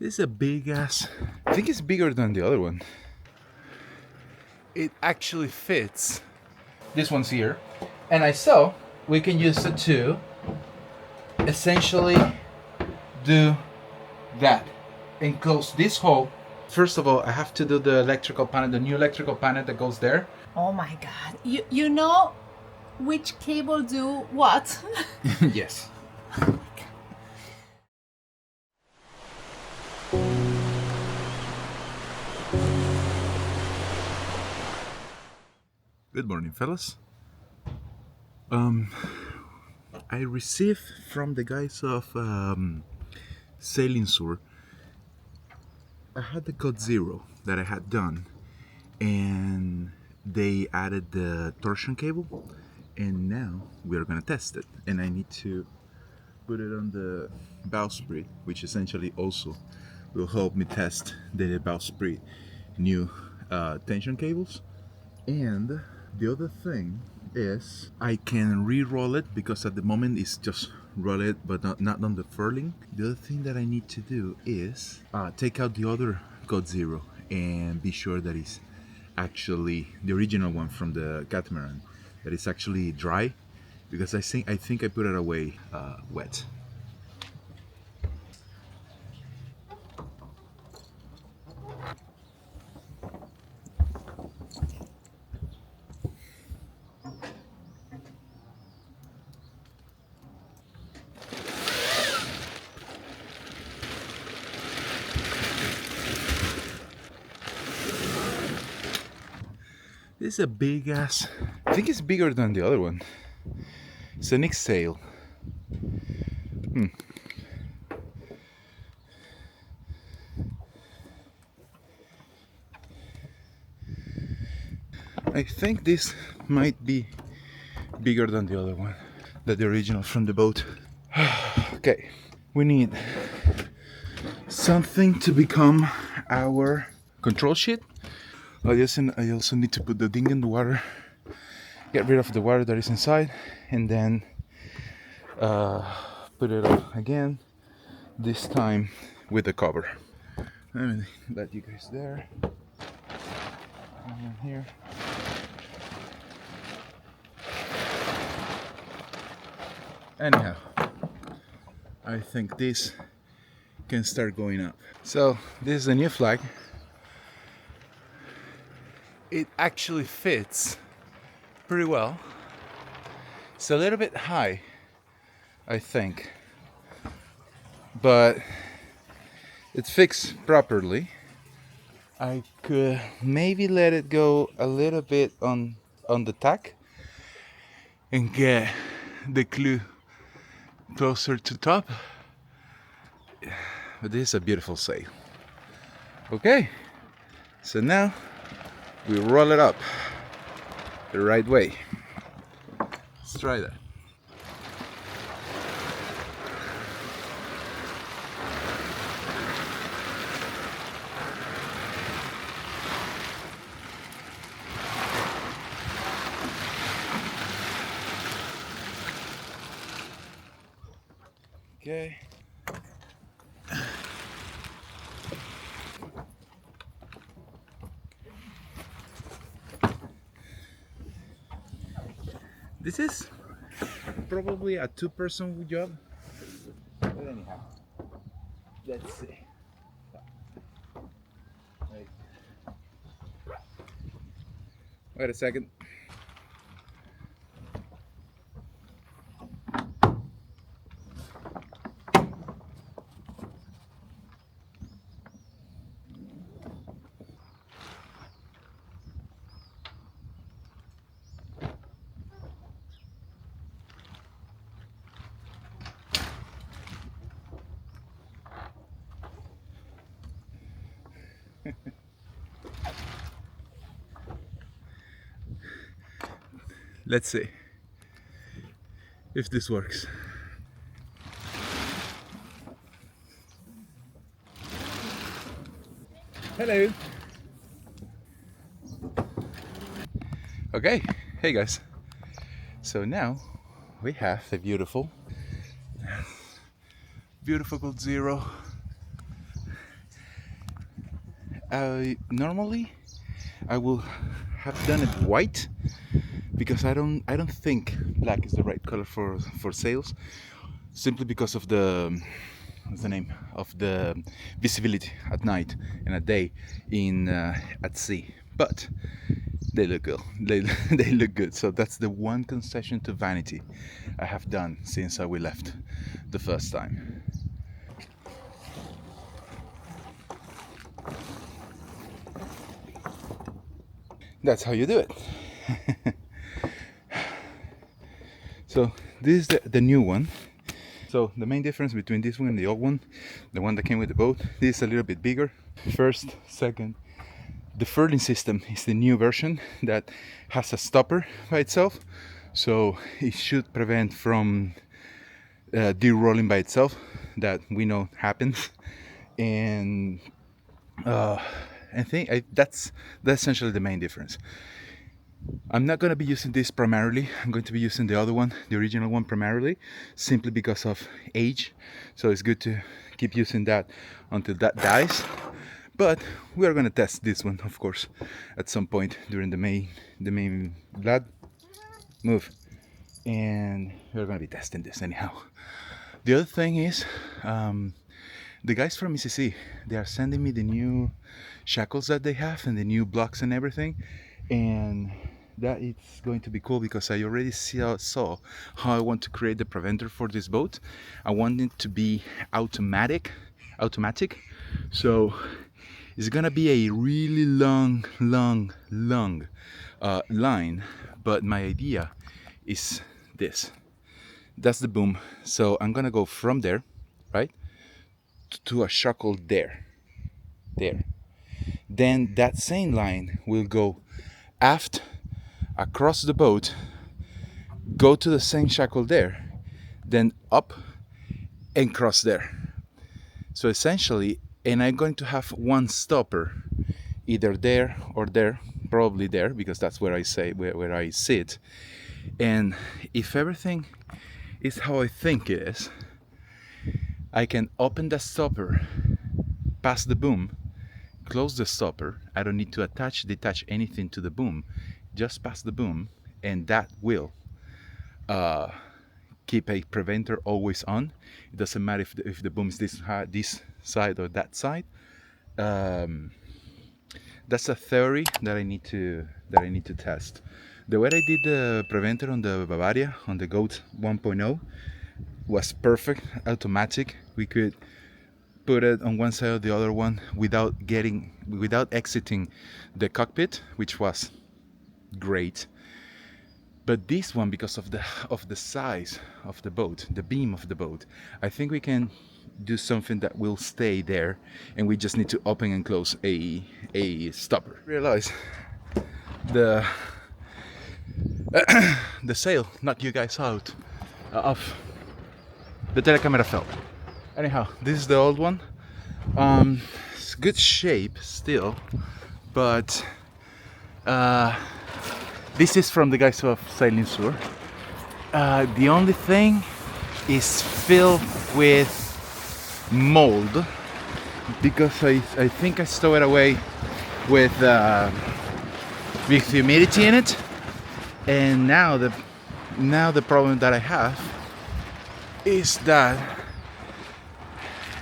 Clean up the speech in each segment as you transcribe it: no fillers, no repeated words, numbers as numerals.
This is a big ass. I think it's bigger than the other one. It actually fits. This one's here. And I saw we can use it to essentially do that. Enclose this hole. First of all, I have to do the electrical panel, the new electrical panel that goes there. Oh my god. You know which cable do what? Yes. Good morning, fellas. I received from the guys of Sailing Sur. I had the code 0 that I had done, and they added the torsion cable, and now we're gonna test it. And I need to put it on the bow sprit, which essentially also will help me test the bow sprit new tension cables. And the other thing is I can re-roll it because at the moment it's just roll it but not on the furling. The other thing that I need to do is take out the other code 0 and be sure that it's actually the original one from the Catamaran, that it's actually dry, because I think I put it away wet. This is a big ass. I think it's bigger than the other one. It's an sail. I think this might be bigger than the other one, than the original from the boat. Okay, we need something to become our control sheet. I also need to put the ding in the water, get rid of the water that is inside, and then put it up again, this time with the cover. Let me let you guys there. And here. Anyhow, I think this can start going up. So this is a new flag. It actually fits pretty well. It's a little bit high, I think, but it's fixed properly. I could maybe let it go a little bit on the tack and get the clue closer to top. But this is a beautiful sail. Okay, so now we roll it up the right way. Let's try that. Okay. This is probably a two-person job, but anyhow, let's see. Wait a second. Let's see if this works. Hello. Okay, hey guys. So now we have the beautiful Gold Zero Normally I will have done it white because I don't think black is the right color for sails, simply because of the what's the name of the visibility at night and at day in at sea. But they look good. They look good. So that's the one concession to vanity I have done since we left the first time. That's how you do it. So this is the new one. So the main difference between this one and the old one, the one that came with the boat, this is a little bit bigger. First, second, the furling system is the new version that has a stopper by itself, so it should prevent from de-rolling by itself, that we know happens. And I think that's essentially the main difference. I'm not going to be using this primarily. I'm going to be using the other one, the original one, primarily, simply because of age. So it's good to keep using that until that dies. But we are going to test this one, of course, at some point during the main blood move, and we're going to be testing this anyhow. The other thing is, the guys from ECC, they are sending me the new shackles that they have and the new blocks and everything, and that it's going to be cool because I already saw how I want to create the preventer for this boat. I want it to be automatic, so it's gonna be a really long line, but my idea is this. That's the boom, so I'm gonna go from there, right, to a shackle there. Then that same line will go aft across the boat, go to the same shackle there, then up and cross there. So essentially, and I'm going to have one stopper either there or there, probably there, because that's where I sit. And if everything is how I think it is, I can open the stopper, pass the boom, close the stopper. I don't need to detach anything to the boom, just pass the boom, and that will keep a preventer always on. It doesn't matter if the boom is this side or that side. That's a theory that I need to test. The way I did the preventer on the Bavaria, on the Goat 1.0, was perfect, automatic. We could put it on one side or the other one without exiting the cockpit, which was great. But this one, because of the size of the boat, the beam of the boat, I think we can do something that will stay there, and we just need to open and close a stopper. Realize the sail knocked you guys out of the telecamera fell. Anyhow, this is the old one. It's good shape still, but this is from the guys of Sailing Sur. The only thing is filled with mold because I think I stowed it away with humidity in it, and now the problem that I have is that,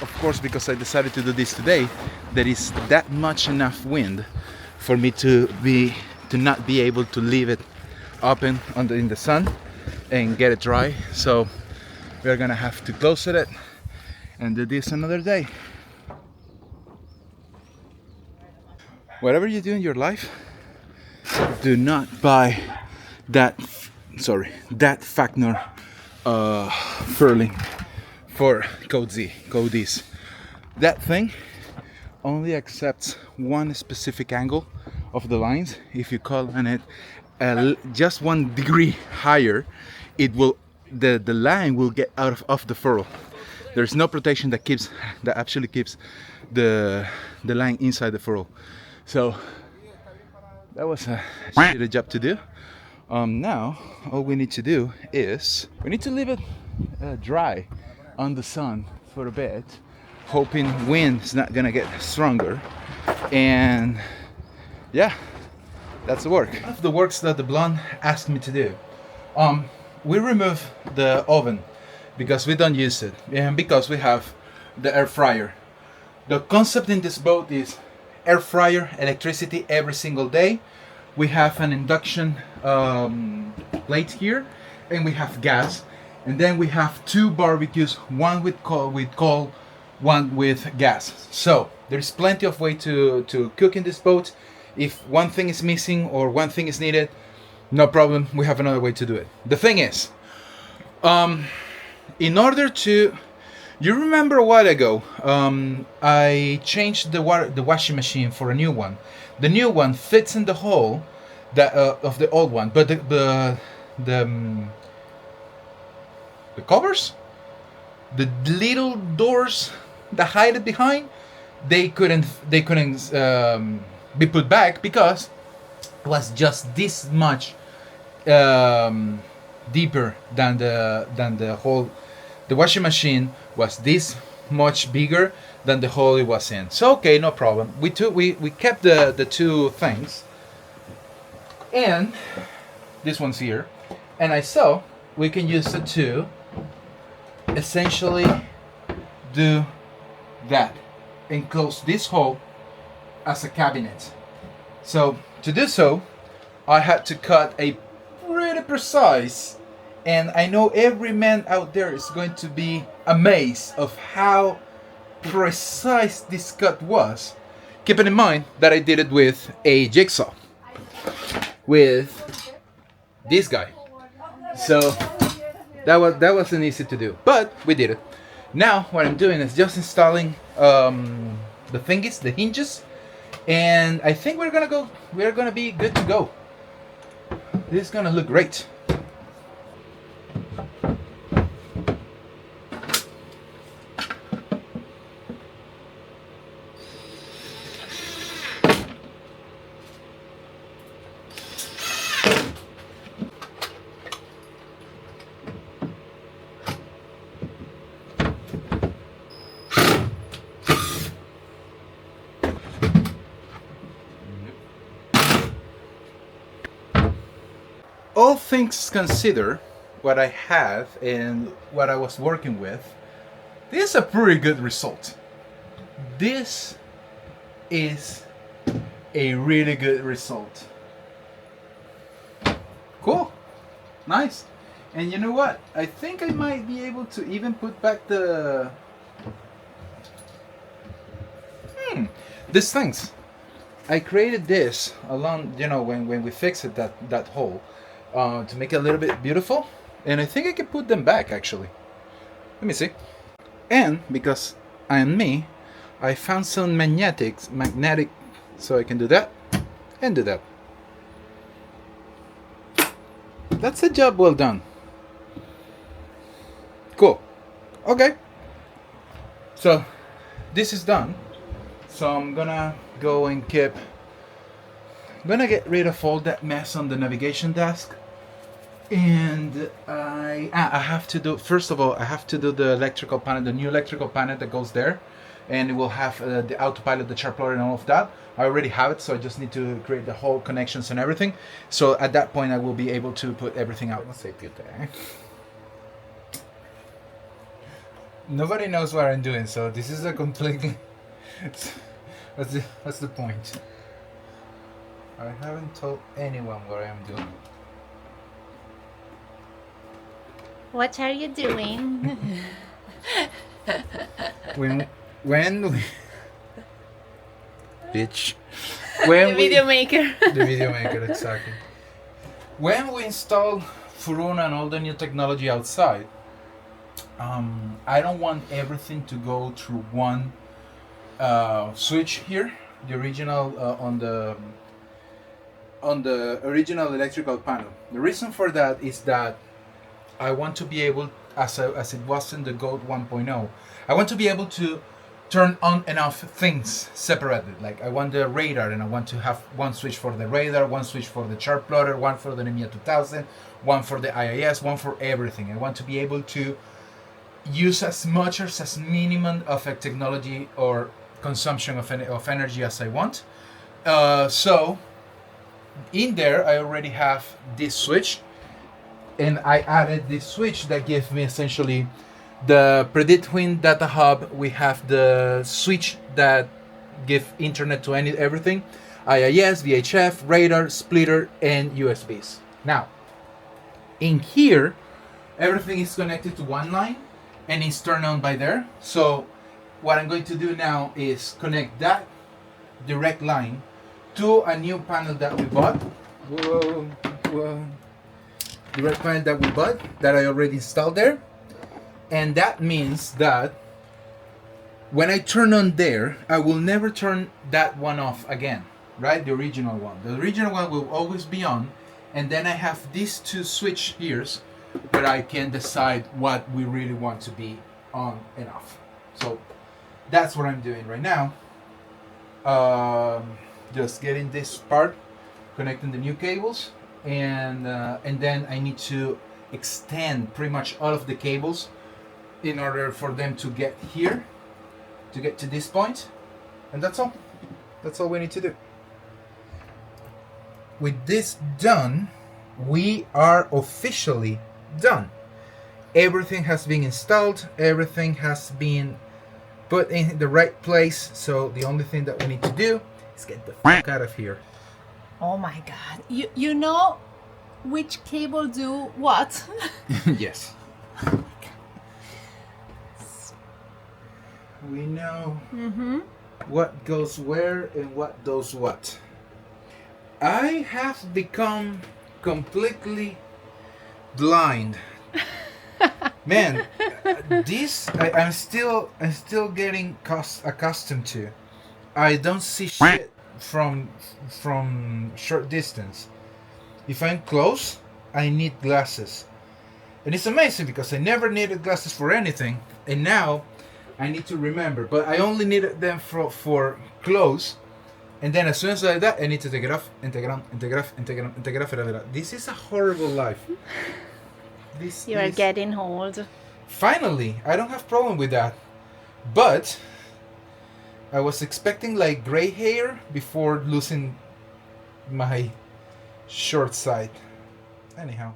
of course, because I decided to do this today, there is that much enough wind for me to not be able to leave it open in the sun and get it dry. So we're gonna have to close it and do this another day. Whatever you do in your life, do not buy that Fafnir furling for Code D's. That thing only accepts one specific angle of the lines. If you call on it just 1 degree higher, the line will get out of the furl. There's no protection that actually keeps the line inside the furl. So that was a shitty job to do. Now all we need to do is we need to leave it dry on the sun for a bit, hoping wind is not gonna get stronger, And yeah, that's the work. One of the works that the blonde asked me to do. We remove the oven because we don't use it, and because we have the air fryer. The concept in this boat is air fryer, electricity every single day. We have an induction plate here, and we have gas, and then we have 2 barbecues, one with coal, one with gas. So there's plenty of way to cook in this boat. If one thing is missing or one thing is needed, no problem, we have another way to do it. The thing is, in order to, you remember a while ago, I changed the washing machine for a new one. The new one fits in the hole that of the old one, but the covers, the little doors that hide it behind, they couldn't be put back because it was just this much deeper than the hole. The washing machine was this much bigger than the hole it was in. So okay, no problem. We kept the 2 things, and this one's here, and I saw we can use it to essentially do that and close this hole as a cabinet. So to do so, I had to cut a pretty precise, and I know every man out there is going to be amazed of how precise this cut was, keeping in mind that I did it with a jigsaw, with this guy. So that wasn't easy to do, but we did it. Now what I'm doing is just installing the thingies, the hinges, and I think we're gonna be good to go. This is gonna look great. All things considered, what I have and what I was working with, this is a pretty good result. This is a really good result. Cool. Nice. And you know what? I think I might be able to even put back the these things. I created this along, when we fixed it, that hole, to make it a little bit beautiful, and I think I can put them back actually. Let me see. And because I am me, I found some magnetic, so I can do that and do that. That's a job well done. Cool. Okay. So this is done. So I'm gonna go and get rid of all that mess on the navigation desk, and I have to do, first of all, I have to do the electrical panel, the new electrical panel that goes there, and it will have the autopilot, the chartplotter, and all of that. I already have it, so I just need to create the whole connections and everything. So at that point, I will be able to put everything out. Nobody knows what I'm doing, so this is a completely. What's the point? I haven't told anyone what I am doing. What are you doing? when we bitch. The video maker. The video maker, exactly. When we install Furuna and all the new technology outside, I don't want everything to go through one switch here. The original on the original electrical panel. The reason for that is that I want to be able, as it was in the Goat 1.0, I want to be able to turn on and off things separated. Like I want the radar, and I want to have one switch for the radar, one switch for the chart plotter, one for the NMEA 2000, one for the IIS, one for everything. I want to be able to use as much or as minimum of a technology or consumption of energy as I want. So in there I already have this switch, and I added this switch that gives me essentially the predicting data hub. We have the switch that give internet to everything, IIS, VHF, radar, splitter, and USBs. Now, in here, everything is connected to one line and it's turned on by there. So what I'm going to do now is connect that direct line to a new panel that we bought. Direct panel that we bought that I already installed there. And that means that when I turn on there, I will never turn that one off again, right? The original one. The original one will always be on. And then I have these two switch gears where I can decide what we really want to be on and off. So that's what I'm doing right now. Just getting this part, connecting the new cables, and then I need to extend pretty much all of the cables in order for them to get here, to get to this point, and that's all. That's all we need to do. With this done, we are officially done. Everything has been installed, everything has been put in the right place, so the only thing that we need to do is get the fuck out of here. Oh my god. You know which cable do what? Yes. We know what goes where and what does what. I have become completely blind. Man, this I'm still getting accustomed to. I don't see shit from short distance. If I'm close, I need glasses. And it's amazing because I never needed glasses for anything, and now I need to remember. But I only needed them for close, and then as soon as I do that, I need to take it off and take it on and take it off and take it on and take it off and take it off. This is a horrible life. You are getting old. Finally, I don't have problem with that. But I was expecting like gray hair before losing my short sight. Anyhow.